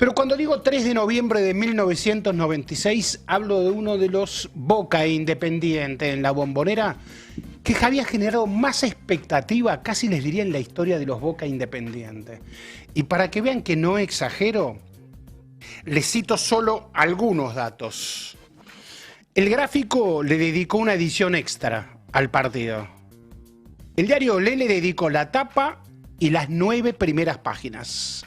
Pero cuando digo 3 de noviembre de 1996, hablo de uno de los Boca Independiente en la Bombonera que había generado más expectativa, casi les diría, en la historia de los Boca Independiente. Y para que vean que no exagero, les cito solo algunos datos. El Gráfico le dedicó una edición extra al partido. El diario Olé le dedicó la tapa y las 9 primeras páginas.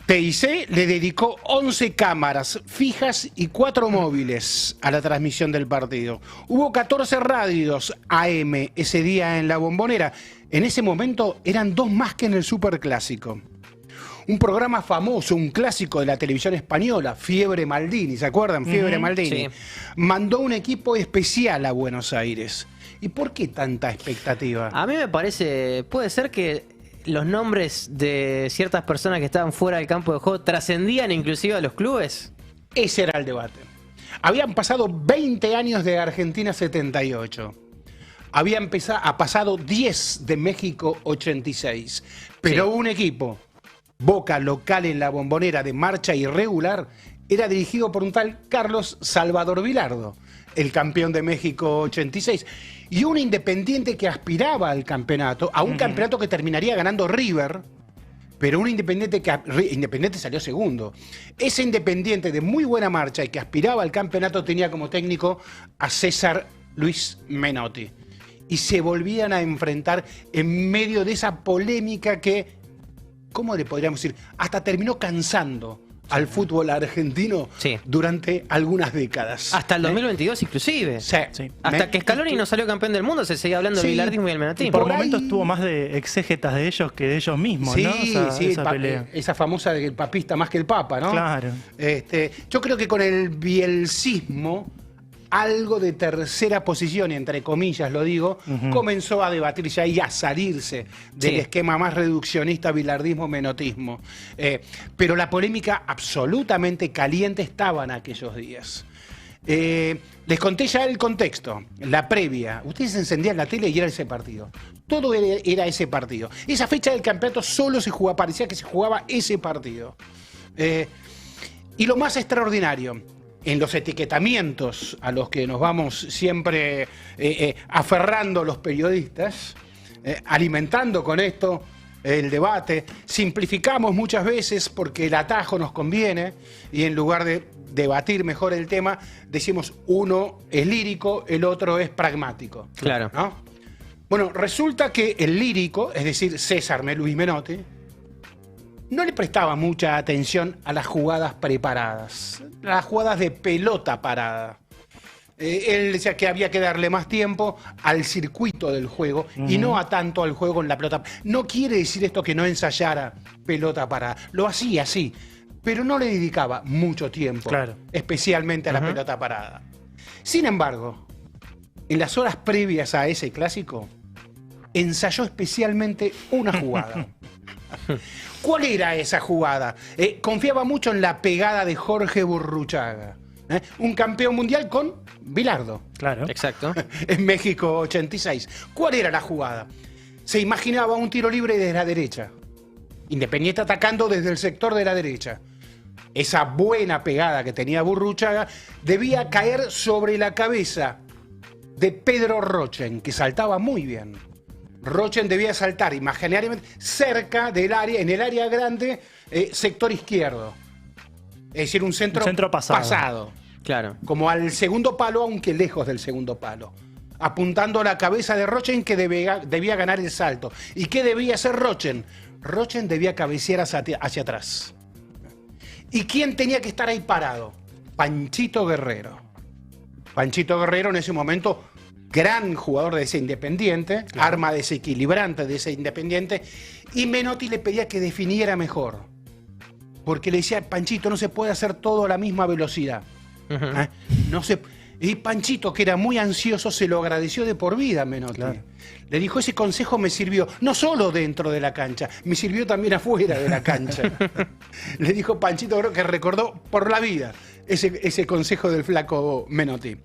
TIC le dedicó 11 cámaras fijas y 4 móviles a la transmisión del partido. Hubo 14 radios AM ese día en la Bombonera. En ese momento eran 2 más que en el Superclásico. Un programa famoso, un clásico de la televisión española, Fiebre Maldini, ¿se acuerdan? Fiebre Maldini. Sí. Mandó un equipo especial a Buenos Aires. ¿Y por qué tanta expectativa? A mí me parece, puede ser que los nombres de ciertas personas que estaban fuera del campo de juego trascendían inclusive a los clubes. Ese era el debate. Habían pasado 20 años de Argentina 78. Habían pasado 10 de México 86. Pero un equipo, Boca local en la Bombonera de marcha irregular, era dirigido por un tal Carlos Salvador Vilardo, el campeón de México 86. Y un Independiente que aspiraba al campeonato, a un campeonato que terminaría ganando River, pero un Independiente que Independiente salió segundo. Ese Independiente de muy buena marcha y que aspiraba al campeonato tenía como técnico a César Luis Menotti. Y se volvían a enfrentar en medio de esa polémica que, ¿cómo le podríamos decir? Hasta terminó cansando al fútbol argentino durante algunas décadas. Hasta el 2022 inclusive. Sí. Hasta que Scaloni no salió campeón del mundo se seguía hablando del bilardismo y del menotismo. Por momentos tuvo más de exégetas de ellos que de ellos mismos, ¿no? Esa pelea. Esa famosa del papista más que el papa, ¿no? Claro. Yo creo que con el bielcismo, algo de tercera posición, entre comillas lo digo, comenzó a debatirse y a salirse del esquema más reduccionista bilardismo-menotismo. Pero la polémica absolutamente caliente estaba en aquellos días. Les conté ya el contexto, la previa. Ustedes encendían la tele y era ese partido. Todo era ese partido. Esa fecha del campeonato solo se jugaba, parecía que se jugaba ese partido. Y lo más extraordinario, en los etiquetamientos a los que nos vamos siempre aferrando los periodistas, alimentando con esto el debate, simplificamos muchas veces porque el atajo nos conviene y en lugar de debatir mejor el tema, decimos uno es lírico, el otro es pragmático. Claro. ¿No? Bueno, resulta que el lírico, es decir, César Luis Menotti, no le prestaba mucha atención a las jugadas preparadas, las jugadas de pelota parada. Él decía que había que darle más tiempo al circuito del juego y no a tanto al juego en la pelota. No quiere decir esto que no ensayara pelota parada. Lo hacía, sí, pero no le dedicaba mucho tiempo, especialmente a la pelota parada. Sin embargo, en las horas previas a ese clásico, ensayó especialmente una jugada. ¿Cuál era esa jugada? Confiaba mucho en la pegada de Jorge Burruchaga, un campeón mundial con Bilardo. Claro. Exacto. En México 86. ¿Cuál era la jugada? Se imaginaba un tiro libre desde la derecha. Independiente atacando desde el sector de la derecha. Esa buena pegada que tenía Burruchaga debía caer sobre la cabeza de Pedro Rochen, que saltaba muy bien. Rochen debía saltar imaginariamente cerca del área, en el área grande, sector izquierdo. Es decir, un centro pasado. Claro. Como al segundo palo, aunque lejos del segundo palo. Apuntando a la cabeza de Rochen, que debía ganar el salto. ¿Y qué debía hacer Rochen? Rochen debía cabecear hacia atrás. ¿Y quién tenía que estar ahí parado? Panchito Guerrero. Panchito Guerrero en ese momento, gran jugador de ese Independiente, arma desequilibrante de ese Independiente, y Menotti le pedía que definiera mejor. Porque le decía, Panchito, no se puede hacer todo a la misma velocidad. No se... Y Panchito, que era muy ansioso, se lo agradeció de por vida a Menotti. Le dijo, ese consejo me sirvió no solo dentro de la cancha, me sirvió también afuera de la cancha. Le dijo Panchito, creo que recordó por la vida ese consejo del flaco Menotti.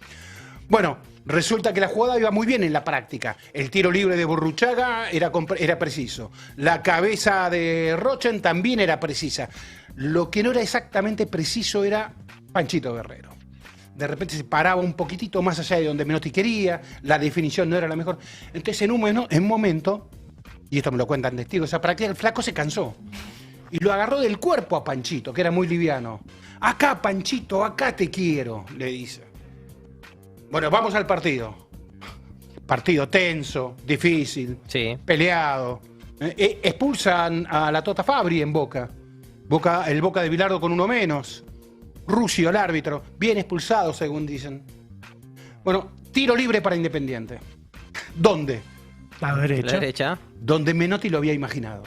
Bueno, resulta que la jugada iba muy bien en la práctica. El tiro libre de Burruchaga era preciso. La cabeza de Rochen también era precisa. Lo que no era exactamente preciso era Panchito Guerrero. De repente se paraba un poquitito más allá de donde Menotti quería, la definición no era la mejor. Entonces en un momento, y esto me lo cuentan testigos, esa práctica, el flaco se cansó. Y lo agarró del cuerpo a Panchito, que era muy liviano. Acá, Panchito, acá te quiero, le dice. Bueno, vamos al partido. Partido tenso, difícil, peleado. Expulsan a la Tota Fabri en Boca. El Boca de Bilardo con uno menos. Rusio, el árbitro, bien expulsado, según dicen. Bueno, tiro libre para Independiente. ¿Dónde? La derecha. La derecha. Donde Menotti lo había imaginado.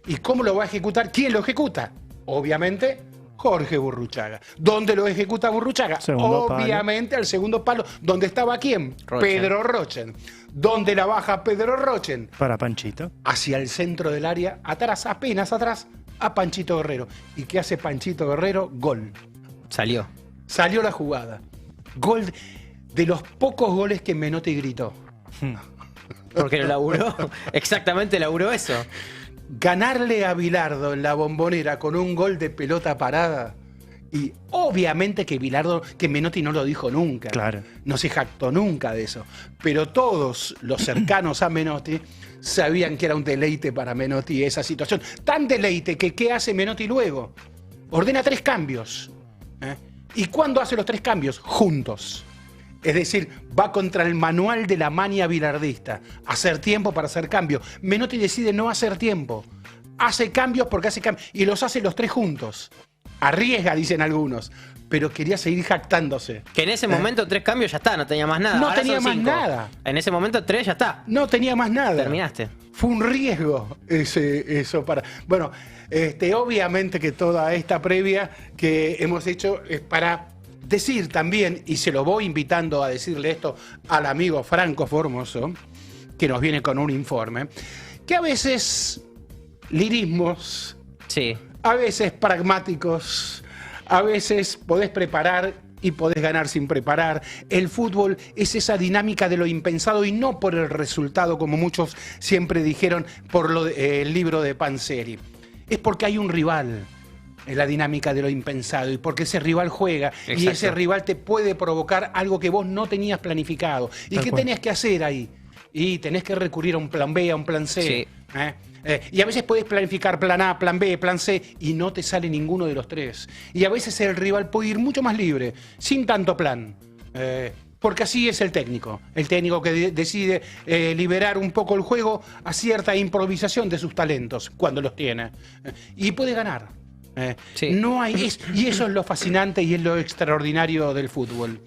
¿Y cómo lo va a ejecutar? ¿Quién lo ejecuta? Obviamente, Jorge Burruchaga. ¿Dónde lo ejecuta Burruchaga? Obviamente al segundo palo. ¿Dónde estaba quién? Rochen. Pedro Rochen. ¿Dónde la baja Pedro Rochen? Para Panchito. Hacia el centro del área, atrás, apenas atrás, a Panchito Guerrero. ¿Y qué hace Panchito Guerrero? Gol. Salió la jugada. Gol de los pocos goles que Menotti gritó. Porque lo laburó. Exactamente laburó eso. Ganarle a Bilardo en la Bombonera con un gol de pelota parada. Y obviamente que Menotti no lo dijo nunca. Claro. No se jactó nunca de eso. Pero todos los cercanos a Menotti sabían que era un deleite para Menotti esa situación. Tan deleite que ¿qué hace Menotti luego? Ordena 3 cambios. ¿Y cuándo hace los 3 cambios? Juntos. Es decir, va contra el manual de la mania bilardista. Hacer tiempo para hacer cambios. Menotti decide no hacer tiempo. Hace cambios porque hace cambios. Y los hace los 3 juntos. Arriesga, dicen algunos. Pero quería seguir jactándose. Que en ese momento 3 cambios ya está, no tenía más nada. No Ahora tenía son más 5. nada. En ese momento 3 ya está. No tenía más nada. Terminaste. Fue un riesgo eso para... Bueno, obviamente que toda esta previa que hemos hecho es para decir también, y se lo voy invitando a decirle esto al amigo Franco Formoso, que nos viene con un informe, que a veces lirismos... Sí. A veces pragmáticos, a veces podés preparar y podés ganar sin preparar. El fútbol es esa dinámica de lo impensado y no por el resultado, como muchos siempre dijeron por el libro de Panzeri. Es porque hay un rival en la dinámica de lo impensado y porque ese rival juega. Exacto. Y ese rival te puede provocar algo que vos no tenías planificado. ¿Y qué tenías que hacer ahí? Y tenés que recurrir a un plan B, a un plan C. Sí. Y a veces puedes planificar plan A, plan B, plan C y no te sale ninguno de los 3. Y a veces el rival puede ir mucho más libre, sin tanto plan. Porque así es el técnico. El técnico que decide liberar un poco el juego a cierta improvisación de sus talentos, cuando los tiene. Y puede ganar. Sí. No hay, y eso es lo fascinante y es lo extraordinario del fútbol.